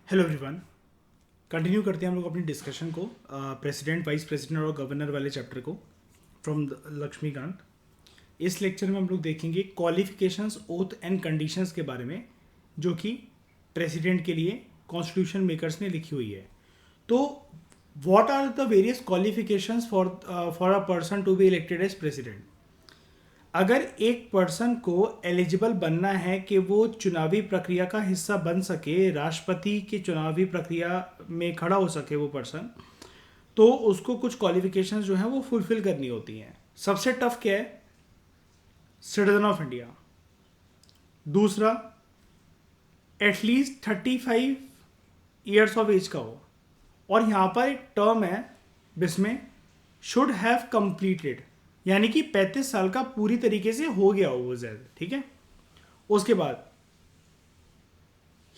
Hello everyone. Continue करते हैं हम लोग अपनी डिस्कशन को प्रेसिडेंट, वाइस प्रेसिडेंट और गवर्नर वाले चैप्टर को फ्रॉम लक्ष्मीकांत। इस लेक्चर में हम लोग देखेंगे क्वालिफिकेशंस, ओथ एंड कंडीशंस के बारे में जो कि प्रेसिडेंट के लिए कॉन्स्टिट्यूशन मेकर्स ने लिखी हुई है। तो what are the various qualifications for a person to be elected as president. अगर एक पर्सन को एलिजिबल बनना है कि वो चुनावी प्रक्रिया का हिस्सा बन सके, राष्ट्रपति की चुनावी प्रक्रिया में खड़ा हो सके वो पर्सन, तो उसको कुछ क्वालिफिकेशंस जो हैं वो फुलफिल करनी होती हैं। सबसे टफ क्या है? Citizen of India. दूसरा, एटलीस्ट 35 ईयर्स ऑफ एज का हो। और यहाँ पर एक टर्म है जिसमें शुड हैव कंप्लीटेड, यानी कि 35 साल का पूरी तरीके से हो गया हो वो जैद, ठीक है। उसके बाद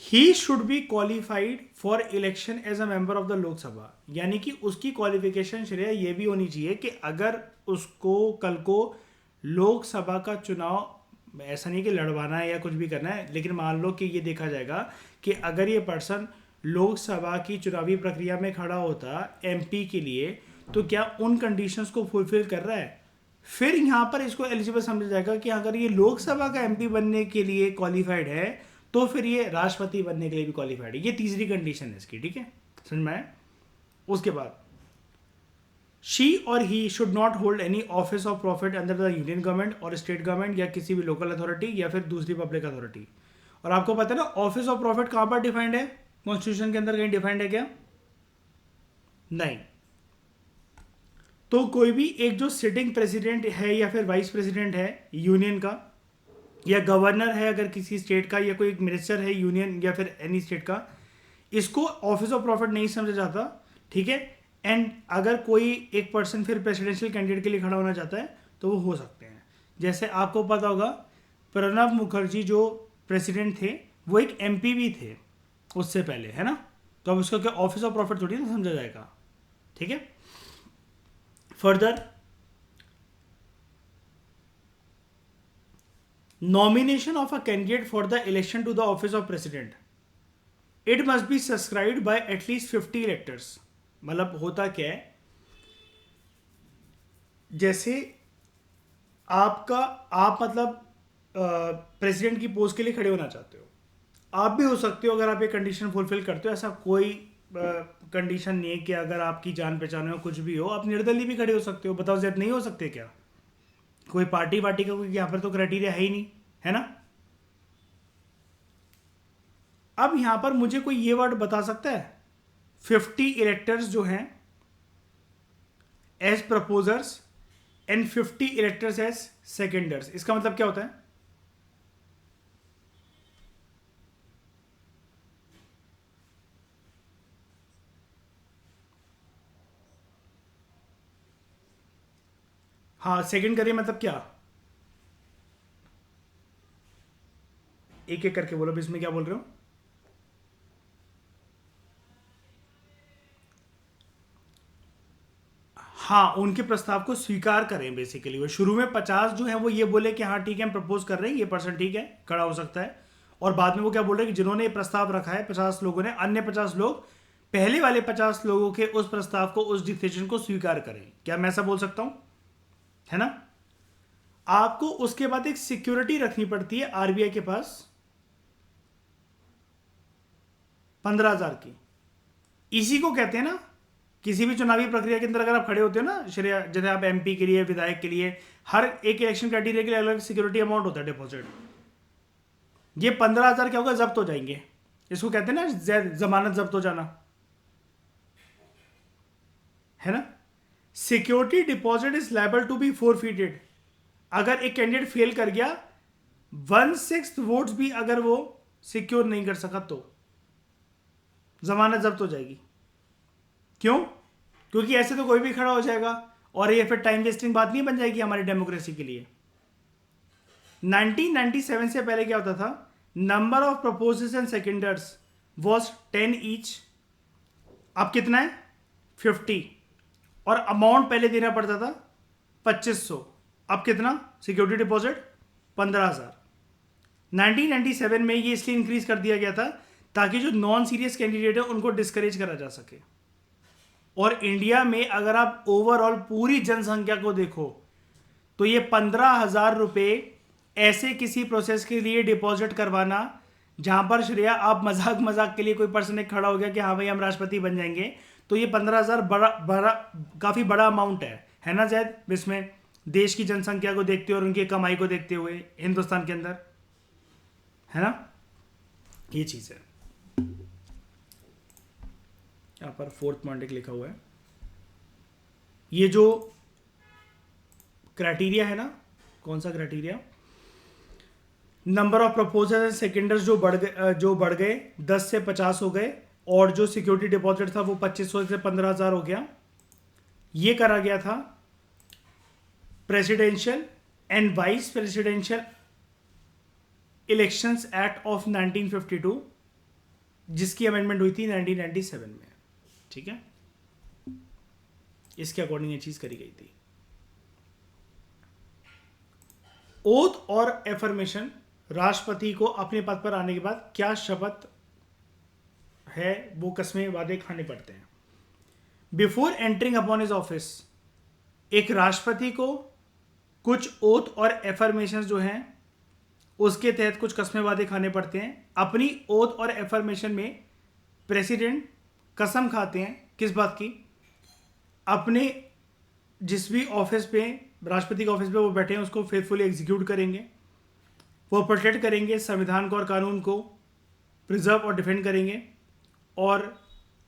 he should be qualified for election as a member of the Lok Sabha, यानी कि उसकी क्वालिफिकेशन श्रेय ये भी होनी चाहिए कि अगर उसको कल को लोकसभा का चुनाव, ऐसा नहीं कि लड़वाना है या कुछ भी करना है, लेकिन मान लो कि ये देखा जाएगा कि अगर ये पर्सन लोकसभा की चुनावी प्रक्रिया में खड़ा होता एमपी के लिए, तो क्या उन कंडीशंस को फुलफिल कर रहा है, फिर यहाँ पर इसको एलिजिबल समझा जाएगा कि अगर ये लोकसभा का एमपी बनने के लिए क्वालिफाइड है तो फिर ये राष्ट्रपति बनने के लिए भी क्वालिफाइड है। ये तीसरी कंडीशन है इसकी, ठीक है, समझ में आया। उसके बाद शी और he should not hold any office of profit under the union government और स्टेट गवर्नमेंट या किसी भी लोकल अथॉरिटी या फिर दूसरी पब्लिक अथॉरिटी। और आपको पता है ना ऑफिस ऑफ प्रॉफिट कहाँ पर डिफाइंड है? कॉन्स्टिट्यूशन के अंदर कहीं डिफाइंड है क्या? नहीं। तो कोई भी एक जो सिटिंग प्रेसिडेंट है या फिर वाइस प्रेसिडेंट है यूनियन का, या गवर्नर है अगर किसी स्टेट का, या कोई एक मिनिस्टर है यूनियन या फिर एनी स्टेट का, इसको ऑफिस ऑफ प्रॉफिट नहीं समझा जाता, ठीक है। एंड अगर कोई एक पर्सन फिर प्रेसिडेंशियल कैंडिडेट के लिए खड़ा होना चाहता है तो वो हो सकते हैं। जैसे आपको पता होगा प्रणब मुखर्जी जो प्रेसिडेंट थे वो एक एमपी भी थे उससे पहले, है ना। तो अब उसका क्या ऑफिस ऑफ प्रॉफिट थोड़ी ना समझा जाएगा, ठीक है। Further, nomination of a candidate for the election to the office of president, it must be subscribed by at least 50 electors। मतलब होता क्या है, जैसे आप मतलब प्रेसिडेंट की पोस्ट के लिए खड़े होना चाहते हो, आप भी हो सकते हो अगर आप ये कंडीशन फुलफिल करते हो। ऐसा कोई कंडीशन नहीं है कि अगर आपकी जान पहचान हो कुछ भी हो आप निर्दलीय भी खड़े हो सकते हो। बताओ जब नहीं हो सकते क्या? कोई पार्टी वार्टी का कोई यहाँ पर तो क्राइटेरिया है ही नहीं, है ना। अब यहां पर मुझे कोई ये वर्ड बता सकता है 50 इलेक्टर्स जो हैं as proposers and 50 electors as seconders, इसका मतलब क्या होता है? हाँ, सेकंड करिए मतलब क्या? एक एक करके बोलो, इसमें क्या बोल रहे हो? हाँ, उनके प्रस्ताव को स्वीकार करें। बेसिकली वो शुरू में 50 जो है वो ये बोले कि हाँ ठीक है हम प्रपोज कर रहे हैं, ये पर्सन ठीक है खड़ा हो सकता है। और बाद में वो क्या बोल रहे हैं कि जिन्होंने ये प्रस्ताव रखा है 50 लोगों ने, अन्य 50 लोग पहले वाले 50 लोगों के उस प्रस्ताव को, उस डिसीजन को स्वीकार करें। क्या मैं ऐसा बोल सकता हूं? है ना। आपको उसके बाद एक सिक्योरिटी रखनी पड़ती है आरबीआई के पास 15,000 की। इसी को कहते हैं ना, किसी भी चुनावी प्रक्रिया के अंदर अगर आप खड़े होते हो ना, जैसे आप एमपी के लिए, विधायक के लिए, हर एक इलेक्शन क्राइटेरिया के लिए अलग सिक्योरिटी अमाउंट होता है डिपॉजिट। ये 15,000 क्या होगा? जब्त हो जाएंगे। इसको कहते हैं ना जमानत जब्त हो जाना, है ना। Security deposit is liable to be forfeited. अगर एक कैंडिडेट फेल कर गया, 1/6 वोट्स भी अगर वो सिक्योर नहीं कर सका तो जमानत जब्त हो जाएगी। क्यों? क्योंकि ऐसे तो कोई भी खड़ा हो जाएगा और ये फिर टाइम वेस्टिंग बात नहीं बन जाएगी हमारी डेमोक्रेसी के लिए। 1997 से पहले क्या होता था? Number of proposals and seconders was 10 each. अब कितना है? 50। और अमाउंट पहले देना पड़ता था 2500। अब कितना सिक्योरिटी डिपॉजिट? 15,000। 1997 में ये इसलिए इंक्रीज कर दिया गया था ताकि जो नॉन सीरियस कैंडिडेट है उनको डिस्करेज करा जा सके। और इंडिया में अगर आप ओवरऑल पूरी जनसंख्या को देखो तो ये 15,000 रुपये ऐसे किसी प्रोसेस के लिए डिपॉजिट करवाना जहां पर श्रेया आप मजाक मजाक के लिए कोई पर्सन एक खड़ा हो गया कि हाँ भाई हम राष्ट्रपति बन जाएंगे, तो ये 15,000 बड़ा बड़ा काफी बड़ा अमाउंट है ना जैद, इसमें देश की जनसंख्या को देखते हुए और उनकी कमाई को देखते हुए हिंदुस्तान के अंदर, है ना, ये चीज है। यहां पर फोर्थ पॉइंट एक लिखा हुआ है, ये जो क्राइटेरिया है ना, कौन सा criteria, number of proposal and seconders जो बढ़ गए 10 से 50 हो गए, और जो सिक्योरिटी डिपॉजिट था वो 2500 से 15,000 हो गया। ये करा गया था presidential and vice presidential elections act of 1952, जिसकी अमेंडमेंट हुई थी 1997 में, ठीक है, इसके अकॉर्डिंग ये चीज करी गई थी। ओथ और एफर्मेशन, राष्ट्रपति को अपने पद पर आने के बाद क्या शपथ है, वो कस्में वादे खाने पड़ते हैं। Before entering upon his office, एक राष्ट्रपति को कुछ ओथ और एफर्मेशन जो हैं उसके तहत कुछ कस्में वादे खाने पड़ते हैं। अपनी ओथ और एफर्मेशन में प्रेसिडेंट कसम खाते हैं किस बात की, अपने जिस भी ऑफिस पे, राष्ट्रपति के ऑफिस पे वो बैठे हैं उसको फेथफुली एग्जीक्यूट करेंगे, वो प्रोटेक्ट करेंगे संविधान को और कानून को, प्रिजर्व और डिफेंड करेंगे, और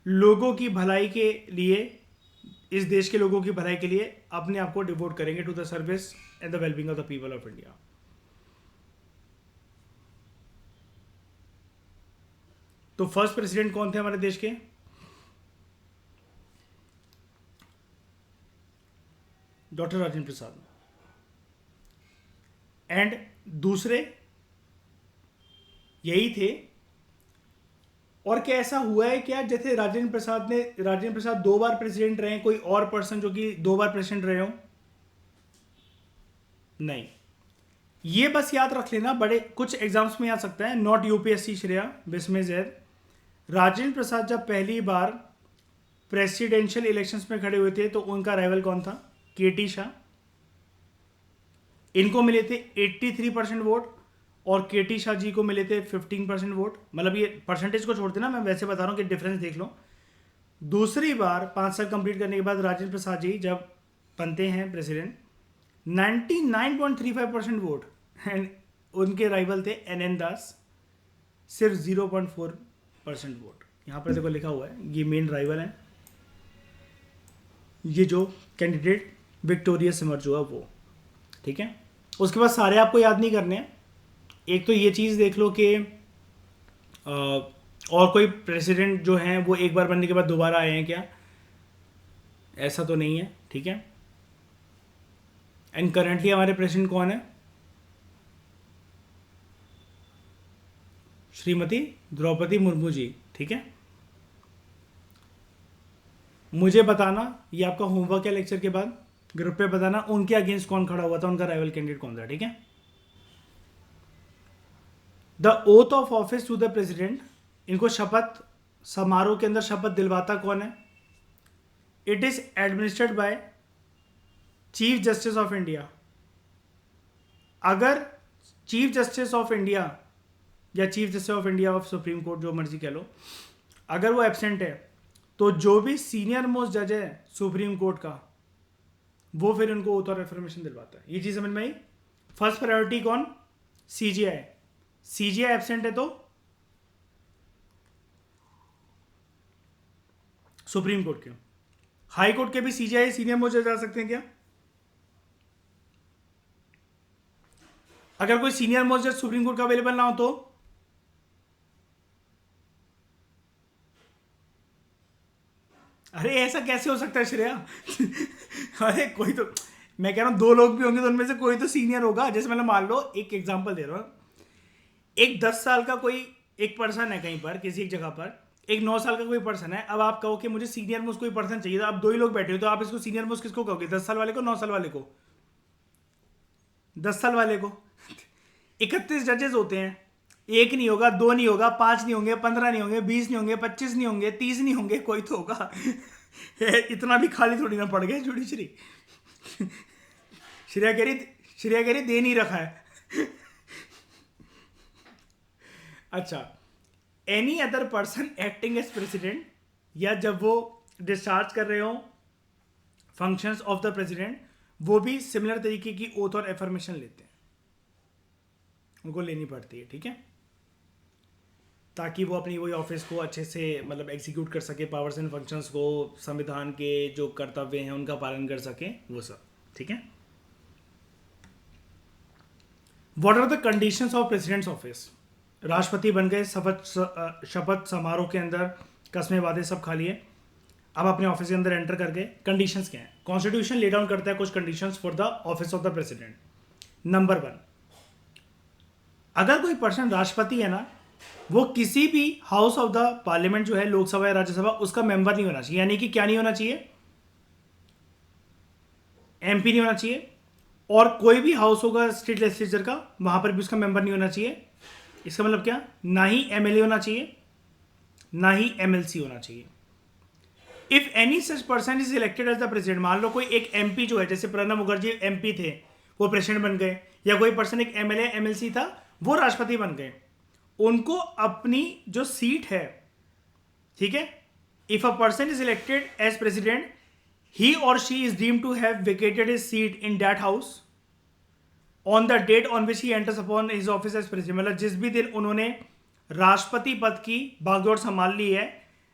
लोगों की भलाई के लिए, इस देश के लोगों की भलाई के लिए अपने आप को डिवोट करेंगे to the service and the wellbeing of the people of India. तो फर्स्ट प्रेसिडेंट कौन थे हमारे देश के, डॉक्टर राजेंद्र प्रसाद, एंड दूसरे यही थे। और क्या ऐसा हुआ है क्या, जैसे राजेंद्र प्रसाद 2 बार प्रेसिडेंट रहे, कोई और पर्सन जो कि 2 बार प्रेसिडेंट रहे हो? नहीं, ये बस याद रख लेना, बड़े कुछ एग्जाम्स में आ सकता है, नॉट यूपीएससी श्रेया बिस्मे जैद। राजेंद्र प्रसाद जब पहली बार प्रेसिडेंशियल इलेक्शंस में खड़े हुए थे तो उनका राइवल कौन था, केटी शाह। इनको मिले थे 83% वोट और केटी शाह जी को मिले थे 15% वोट। मतलब ये परसेंटेज को छोड़ते ना, मैं वैसे बता रहा हूं कि डिफरेंस देख लो। दूसरी बार 5 साल कंप्लीट करने के बाद राजेंद्र प्रसाद जी जब बनते हैं प्रेसिडेंट, 99.35% वोट, एंड उनके राइवल थे एन दास, सिर्फ 0.4% वोट। यहां पर देखो लिखा हुआ है, ये मेन राइवल है, ये जो कैंडिडेट विक्टोरियस इमर्ज हुआ वो, ठीक है। उसके बाद सारे आपको याद नहीं करने हैं। एक तो ये चीज़ देख लो कि और कोई प्रेसिडेंट जो हैं वो एक बार बनने के बाद दोबारा आए हैं क्या, ऐसा तो नहीं है, ठीक है। एंड करंटली हमारे प्रेसिडेंट कौन है, श्रीमती द्रौपदी मुर्मू जी, ठीक है। मुझे बताना, ये आपका होमवर्क है लेक्चर के बाद, ग्रुप पे बताना उनके अगेंस्ट कौन खड़ा हुआ था, उनका राइवल कैंडिडेट कौन था, ठीक है। The oath of office to the president, इनको शपथ समारोह के अंदर शपथ दिलवाता कौन है, it is administered by chief justice of India. अगर चीफ जस्टिस ऑफ इंडिया या chief justice of India of supreme court, जो मर्जी कह लो, अगर वो एब्सेंट है तो जो भी सीनियर मोस्ट जज है सुप्रीम कोर्ट का, वो फिर उनको ओथ और एफर्मेशन दिलवाता है। ये चीज समझ में आई। फर्स्ट प्रायोरिटी कौन, सीजीआई। सीजीआई एब्सेंट है तो सुप्रीम कोर्ट के, हाई कोर्ट के भी सीजीआई सीनियर मोस्ट जज आ सकते हैं क्या? अगर कोई सीनियर मोस्ट जज सुप्रीम कोर्ट का अवेलेबल ना हो तो अरे ऐसा कैसे हो सकता है श्रेया? अरे कोई तो, मैं कह रहा हूं 2 लोग भी होंगे तो उनमें से कोई तो सीनियर होगा। जैसे मैंने मान लो एक एग्जांपल दे रहा हूं, एक 10 साल का कोई एक पर्सन है कहीं पर किसी एक जगह पर, एक 9 साल का कोई पर्सन है। अब आप कहो कि मुझे सीनियर मोस्ट कोई पर्सन चाहिए, तो आप 2 ही लोग बैठे हो, तो आप इसको सीनियर मोस्ट किसको कहोगे, 10 साल वाले को, 9 साल वाले को? 10 साल वाले को। 31 जजेस होते हैं, एक नहीं होगा, दो नहीं होगा, 5 नहीं होंगे, 15 नहीं होंगे, 20 नहीं होंगे, 25 नहीं होंगे, 30 नहीं होंगे, कोई तो होगा। इतना भी खाली थोड़ी ना पड़ गया जुडिशरी। श्रेया कह रही दे नहीं रखा है। अच्छा, any other person acting as president, या जब वो डिस्चार्ज कर रहे हो फंक्शंस ऑफ द प्रेसिडेंट, वो भी सिमिलर तरीके की ओथ और एफर्मेशन लेते हैं, उनको लेनी पड़ती है, ठीक है, ताकि वो अपनी वही ऑफिस को अच्छे से मतलब एग्जीक्यूट कर सके, पावर्स एंड फंक्शंस को, संविधान के जो कर्तव्य हैं उनका पालन कर सके, वो सब, ठीक है। What are the conditions of president's office? राष्ट्रपति बन गए, शपथ समारोह के अंदर कस्में वादे सब खा लिए, अब अपने ऑफिस के अंदर एंटर कर गए। कंडीशंस क्या है? कॉन्स्टिट्यूशन ले डाउन करता है कुछ conditions for the office of the president. Number 1, अगर कोई पर्सन राष्ट्रपति है ना, वो किसी भी हाउस ऑफ द पार्लियामेंट जो है, लोकसभा या राज्यसभा, उसका मेंबर नहीं होना चाहिए। यानी कि क्या नहीं होना चाहिए? एमपी नहीं होना चाहिए, और कोई भी हाउस होगा स्टेट लेजिस्लेचर का, वहां पर भी उसका मेंबर नहीं होना चाहिए। इसका मतलब क्या? ना ही एमएलए होना चाहिए, ना ही एमएलसी होना चाहिए। If any such person is elected as the president, मान लो कोई एक एमपी जो है, जैसे प्रणब मुखर्जी एमपी थे, वो प्रेसिडेंट बन गए, या कोई पर्सन एक एमएलए एमएलसी था, वो राष्ट्रपति बन गए, उनको अपनी जो सीट है, ठीक है, if a person is elected as president, he और she is deemed to have vacated his seat in that house on the date on which he enters upon his office as president. मतलब जिस भी दिन उन्होंने राष्ट्रपति पद की बागडोर संभाल ली है,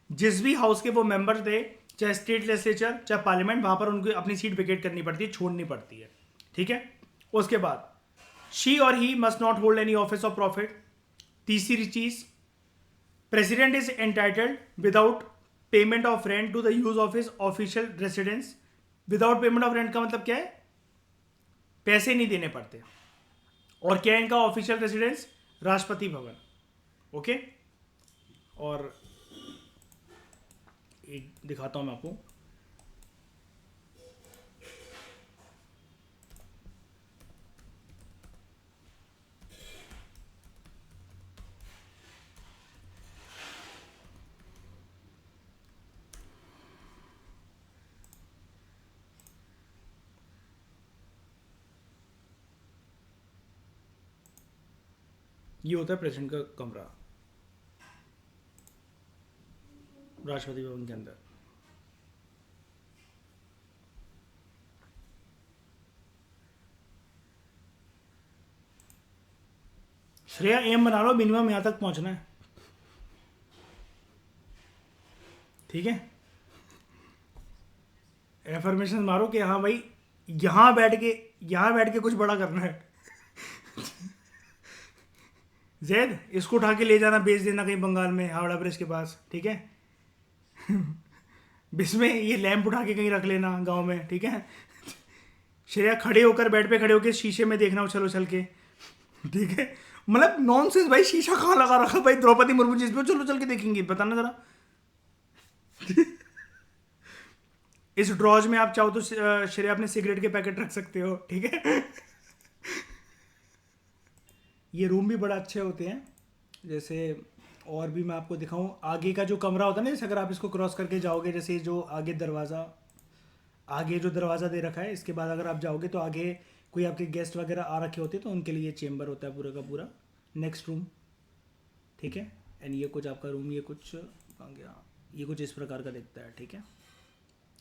जिस भी हाउस के वो मेंबर थे, चाहे स्टेट लेजिस्लेचर चाहे पार्लियामेंट, वहां पर उनको अपनी सीट वेकेट करनी पड़ती है, छोड़नी पड़ती है, ठीक है। उसके बाद शी और he must not hold any office of profit. तीसरी चीज, president is entitled without payment of rent to the use of his official residence. Without payment of rent का मतलब क्या है? पैसे नहीं देने पड़ते। और क्या है इनका official residence? Rashtrapati Bhavan, okay. और एक दिखाता हूं मैं आपको, ये होता है प्रेसिडेंट का कमरा राष्ट्रपति भवन के अंदर। श्रेया एम बना लो, मिनिमम यहां तक पहुंचना है, ठीक है। एफर्मेशन मारो कि हाँ भाई, यहां बैठ के कुछ बड़ा करना है। जैद, इसको उठा के ले जाना, बेच देना कहीं बंगाल में, हावड़ा ब्रिज के पास, ठीक है। इसमें ये लैंप उठा के कहीं रख लेना गांव में, ठीक है। श्रेया खड़े होकर, बेड पे खड़े होकर शीशे में देखना उछल उछल के, ठीक है। मतलब नॉनसेंस भाई, शीशा कहाँ लगा रखा भाई? द्रौपदी मुर्मू जिस पे उछल उछल के देखेंगी, बताना जरा। इस ड्रॉज में आप चाहो तो श्रेया अपने सिगरेट के पैकेट रख सकते हो, ठीक है। ये रूम भी बड़ा अच्छे होते हैं। जैसे और भी मैं आपको दिखाऊं, आगे का जो कमरा होता है ना, जैसे अगर आप इसको क्रॉस करके जाओगे, जैसे जो आगे जो दरवाज़ा दे रखा है, इसके बाद अगर आप जाओगे तो आगे कोई आपके गेस्ट वगैरह आ रखे होते हैं, तो उनके लिए चेम्बर होता है पूरा का पूरा, नेक्स्ट रूम, ठीक है। एंड ये कुछ आपका रूम, ये कुछ कहाँ गया, ये कुछ इस प्रकार का दिखता है, ठीक है।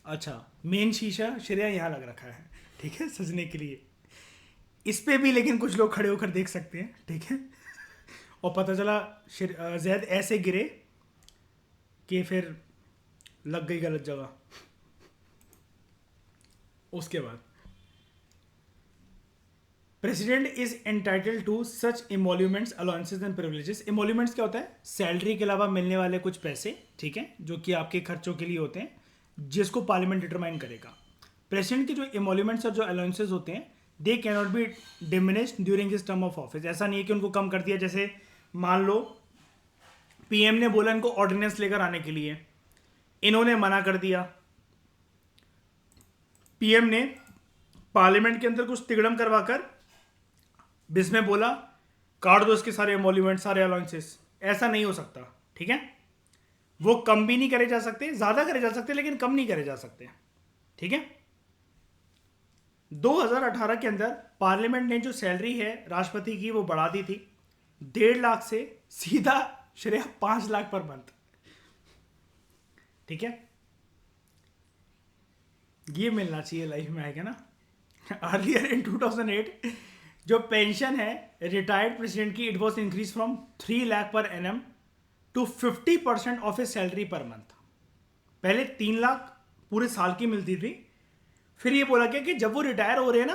अच्छा, मेन शीशा श्रेया यहाँ लग रखा है, ठीक है, सजने के लिए। इस पे भी लेकिन कुछ लोग खड़े होकर देख सकते हैं, ठीक है। और पता चला जैद ऐसे गिरे कि फिर लग गई गलत जगह। उसके बाद president is entitled to such emoluments, allowances and privileges. Emoluments क्या होता है? सैलरी के अलावा मिलने वाले कुछ पैसे, ठीक है, जो कि आपके खर्चों के लिए होते हैं, जिसको पार्लियामेंट डिटरमाइन करेगा। प्रेसिडेंट के जो इमोल्यूमेंट्स और जो अलाउंसेस होते हैं, they can not be diminished during his term of office. ऐसा नहीं है कि उनको कम कर दिया। जैसे मान लो पीएम ने बोला इनको ऑर्डिनेंस लेकर आने के लिए, इन्होंने मना कर दिया, पीएम ने पार्लियामेंट के अंदर कुछ तिगड़म करवाकर बिस्में बोला काट दो इसके सारे एमोल्यूमेंट, सारे अलाउंसेस, ऐसा नहीं हो सकता, ठीक है। वो कम भी नहीं करे जा सकते, ज्यादा करे जा सकते, लेकिन कम नहीं करे जा सकते, ठीक है। 2018 के अंदर पार्लियामेंट ने जो सैलरी है राष्ट्रपति की वो बढ़ा दी थी 1.5 लाख से सीधा श्रेया 5 लाख पर मंथ, ठीक है। ये मिलना चाहिए लाइफ में, आएगा ना। अर्लियर इन 2008 जो पेंशन है रिटायर्ड प्रेसिडेंट की, it was increase from 3 lakh per annum to 50% of a salary per month. पहले 3 लाख पूरे साल की मिलती थी, फिर ये बोला गया कि जब वो रिटायर हो रहे हैं ना,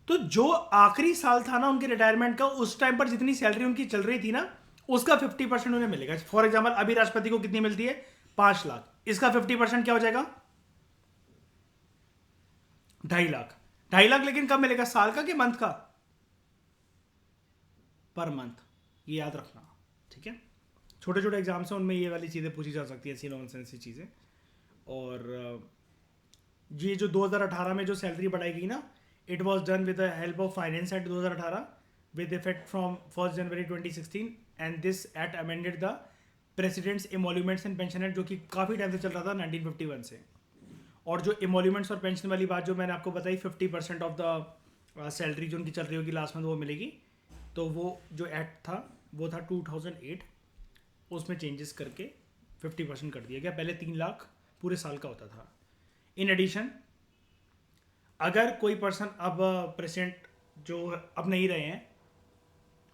तो जो आखिरी साल था ना उनके रिटायरमेंट का, उस टाइम पर जितनी सैलरी उनकी चल रही थी ना, उसका 50% उन्हें मिलेगा। फॉर एग्जाम्पल अभी राष्ट्रपति को कितनी मिलती है? 5 लाख, इसका 50% क्या हो जाएगा? 2.5 लाख। 2.5 लाख लेकिन कब मिलेगा? साल का कि मंथ का? पर मंथ, ये याद रखना, ठीक है। छोटे छोटे एग्जाम्स हैं, उनमें ये वाली चीज़ें पूछी जा सकती है, ऐसी नॉनसेंस चीज़ें। और ये जो 2018 में जो सैलरी बढ़ाई गई ना, it was done with the help of finance act 2018 with effect from 1 January 2016, and this act amended the president's emoluments and pension act, जो कि काफ़ी टाइम से चल रहा था 1951 से। और जो एमोल्यूमेंट्स और पेंशन वाली बात जो मैंने आपको बताई, 50% ऑफ द सैलरी जो उनकी चल रही होगी लास्ट में वो मिलेगी, तो वो जो एक्ट था वो था 2008, उसमें चेंजेस करके 50% कर दिया गया। पहले 3 लाख पूरे साल का होता था। इन एडिशन अगर कोई पर्सन अब प्रेसिडेंट जो अब नहीं रहे हैं,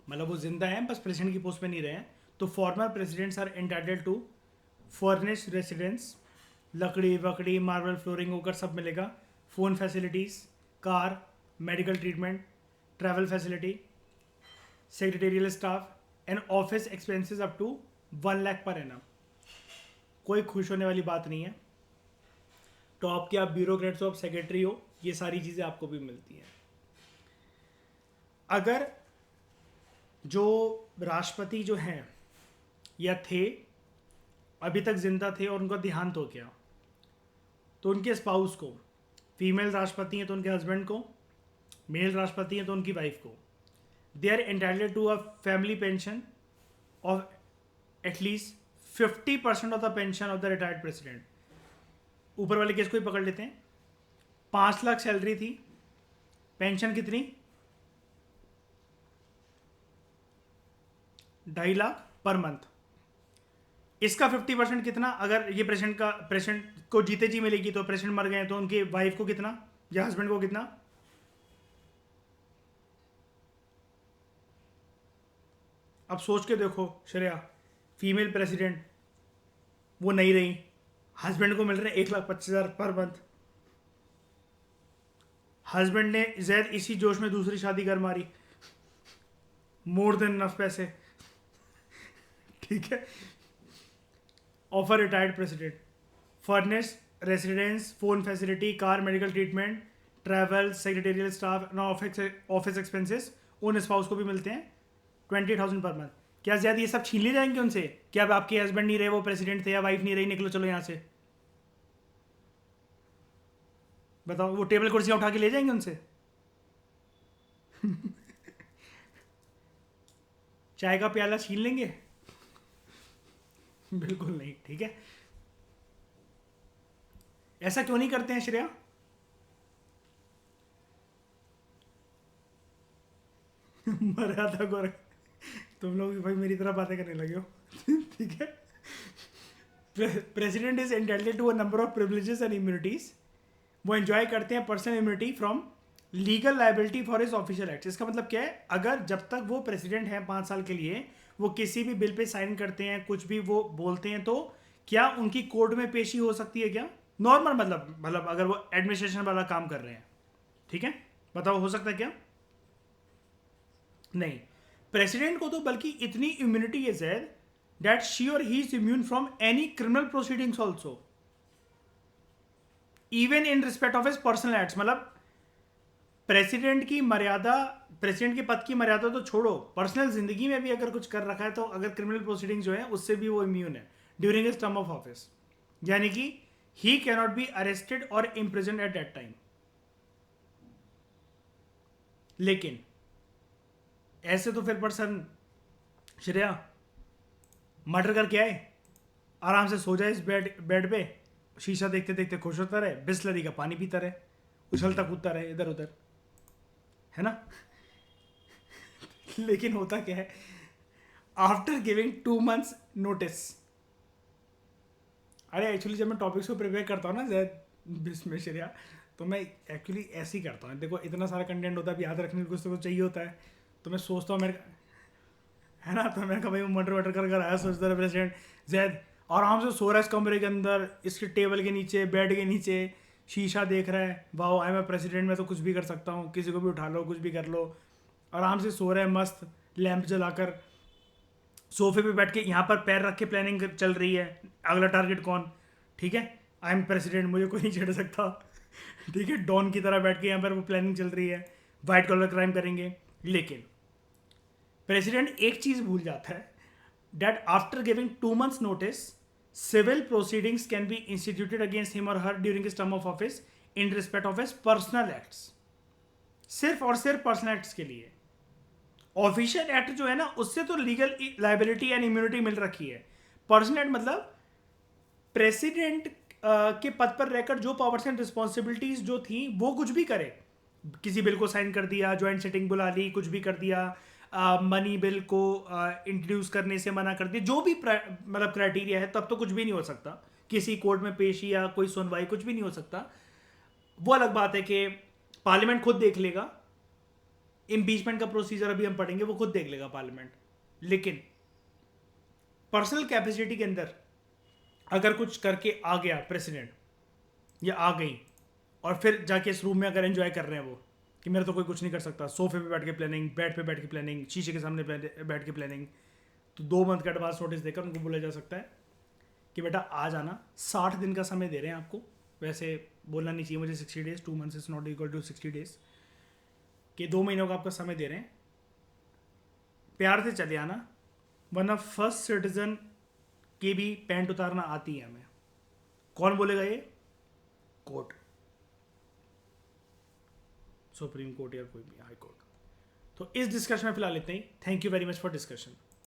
मतलब वो जिंदा हैं बस प्रेसिडेंट की पोस्ट पे नहीं रहे हैं, तो former presidents are entitled to furnished residence, लकड़ी वकड़ी मार्बल फ्लोरिंग होकर सब मिलेगा, phone facilities, car, medical treatment, travel facility, secretarial staff and office expenses up to 1 lakh per annum. कोई खुश होने वाली बात नहीं है। टॉप के आप ब्यूरोक्रेट्स हो, आप सेक्रेटरी हो, ये सारी चीज़ें आपको भी मिलती हैं। अगर जो राष्ट्रपति जो हैं या थे, अभी तक जिंदा थे और उनका देहांत हो गया, तो उनके स्पाउस को, फीमेल राष्ट्रपति हैं तो उनके हस्बैंड को, मेल राष्ट्रपति हैं तो उनकी वाइफ को, they are entitled to a family pension of at least 50% of the pension of the retired president. ऊपर वाले केस को ही पकड़ लेते हैं, 5 लाख सैलरी थी, पेंशन कितनी? 2.5 लाख पर मंथ। इसका 50% कितना? अगर ये प्रेसिडेंट को जीते जी मिलेगी, तो प्रेसिडेंट मर गए तो उनकी वाइफ को कितना या हस्बैंड को कितना? अब सोच के देखो श्रेया, फीमेल प्रेसिडेंट वो नहीं रही, हस्बैंड को मिल रहे 1,25,000 पर मंथ, हस्बैंड ने जैद इसी जोश में दूसरी शादी कर मारी, मोर देन नफ पैसे, ठीक है। Offer retired president, furnace residence, phone facility, car, medical treatment, travel, secretarial staff, office expenses उन स्पाउस को भी मिलते हैं 20,000 पर मंथ। क्या ज्यादा ये सब छीन ले जाएंगे उनसे? क्या अब आपके हस्बैंड नहीं रहे, वो प्रेसिडेंट थे, या वाइफ नहीं रही, निकलो चलो यहाँ से? बताओ, वो टेबल कुर्सियां उठा के ले जाएंगे उनसे? चाय का प्याला छीन लेंगे? बिल्कुल नहीं, ठीक है। ऐसा क्यों नहीं करते हैं श्रेया? मर्यादा को रख, तुम लोग भाई मेरी तरह बातें करने लगे हो, ठीक है। President is entitled to a number of privileges and immunities. वो एंजॉय करते हैं personal immunity from legal liability for his official act. इसका मतलब क्या है? अगर जब तक वो प्रेसिडेंट हैं 5 साल के लिए, वो किसी भी बिल पे साइन करते हैं, कुछ भी वो बोलते हैं, तो क्या उनकी कोर्ट में पेशी हो सकती है क्या? नॉर्मल मतलब अगर वो एडमिनिस्ट्रेशन वाला काम कर रहे हैं, ठीक है, बताओ हो सकता है क्या? नहीं। प्रेसिडेंट को तो बल्कि इतनी इम्यूनिटी है जैद दैट शी और he is immune from any criminal proceedings also, even in respect of his personal acts. मतलब प्रेसिडेंट की मर्यादा, प्रेसिडेंट के पद की मर्यादा तो छोड़ो, पर्सनल जिंदगी में भी अगर कुछ कर रखा है, तो अगर क्रिमिनल प्रोसीडिंग जो है उससे भी वो इम्यून है during his term of office. यानी कि he can not be arrested और इम्प्रिजन एट दैट टाइम। लेकिन ऐसे तो फिर पर्सन श्रेया मर्डर करके आए, आराम से सो जाए इस बेड पे, शीशा देखते देखते खुश होता रहे, बिस्लरी का पानी पीता रहे, उछलता कूदता रहे इधर उधर, है ना। लेकिन होता क्या है, आफ्टर गिविंग 2 months नोटिस, अरे एक्चुअली जब मैं टॉपिक्स को प्रिपेयर करता हूँ ना जैद इसमें श्रेया, तो मैं एक्चुअली ऐसे ही करता हूँ। देखो इतना सारा कंटेंट होता है, अभी याद रखने को कुछ तो कुछ चाहिए होता है, तो मैं सोचता हूँ मेरे, है ना, तो मैंने कहा भाई मटर वटर कर आया, सोचता रहा प्रेसिडेंट जैद आराम से सो रहा है इस कमरे के अंदर, इसके टेबल के नीचे, बेड के नीचे, शीशा देख रहा है, वाह आई एम प्रेसिडेंट, मैं तो कुछ भी कर सकता हूँ, किसी को भी उठा लो, कुछ भी कर लो, आराम से सो रहा है मस्त लैंप जलाकर, सोफे पे बैठ के यहाँ पर पैर रख के प्लानिंग चल रही है, अगला टारगेट कौन, ठीक है, आई एम प्रेसिडेंट, मुझे कोई नहीं छेड़ सकता। ठीक है, डॉन की तरह बैठ के यहाँ पर वो प्लानिंग चल रही है, वाइट कॉलर क्राइम करेंगे। लेकिन प्रेसिडेंट एक चीज भूल जाता है, that after giving 2 months notice, civil proceedings can be instituted against him or her during his term of office in respect of his personal acts, सिर्फ और सिर्फ पर्सनल एक्ट्स के लिए। ऑफिशियल एक्ट जो है ना, उससे तो लीगल लाइबिलिटी एंड इम्यूनिटी मिल रखी है। पर्सनल एक्ट मतलब प्रेसिडेंट के पद पर रहकर जो पावर्स एंड रिस्पॉन्सिबिलिटीज जो थी वो कुछ भी करे, किसी बिल को साइन कर दिया, ज्वाइंट सेटिंग बुला ली, कुछ भी कर दिया, मनी बिल को इंट्रोड्यूस करने से मना कर दिया, जो भी मतलब क्राइटेरिया है, तब तो कुछ भी नहीं हो सकता, किसी कोर्ट में पेशी या कोई सुनवाई कुछ भी नहीं हो सकता। वो अलग बात है कि पार्लियामेंट खुद देख लेगा, इम्पीचमेंट का प्रोसीजर अभी हम पढ़ेंगे, वो खुद देख लेगा पार्लियामेंट। लेकिन पर्सनल कैपेसिटी के अंदर अगर कुछ करके आ गया प्रेसिडेंट या आ गई, और फिर जाके इस रूम में अगर एंजॉय कर रहे हैं वो कि मेरा तो कोई कुछ नहीं कर सकता, सोफे पे बैठ के प्लानिंग, बेड पे बैठ के प्लानिंग, शीशे के सामने बैठ के प्लानिंग, तो 2 month का एडवांस नोटिस देकर उनको बोला जा सकता है कि बेटा आ जाना, 60 दिन का समय दे रहे हैं आपको, वैसे बोलना नहीं चाहिए मुझे 60 days, 2 months is not equal to 60 days, कि 2 महीनों का आपका समय दे रहे हैं, प्यार से चले आना, वरना फर्स्ट सिटीजन की भी पैंट उतारना आती है हमें। कौन बोलेगा ये? कोर्ट, सुप्रीम कोर्ट या कोई भी हाई कोर्ट। तो इस डिस्कशन में फिलहाल इतना ही। Thank you very much for discussion.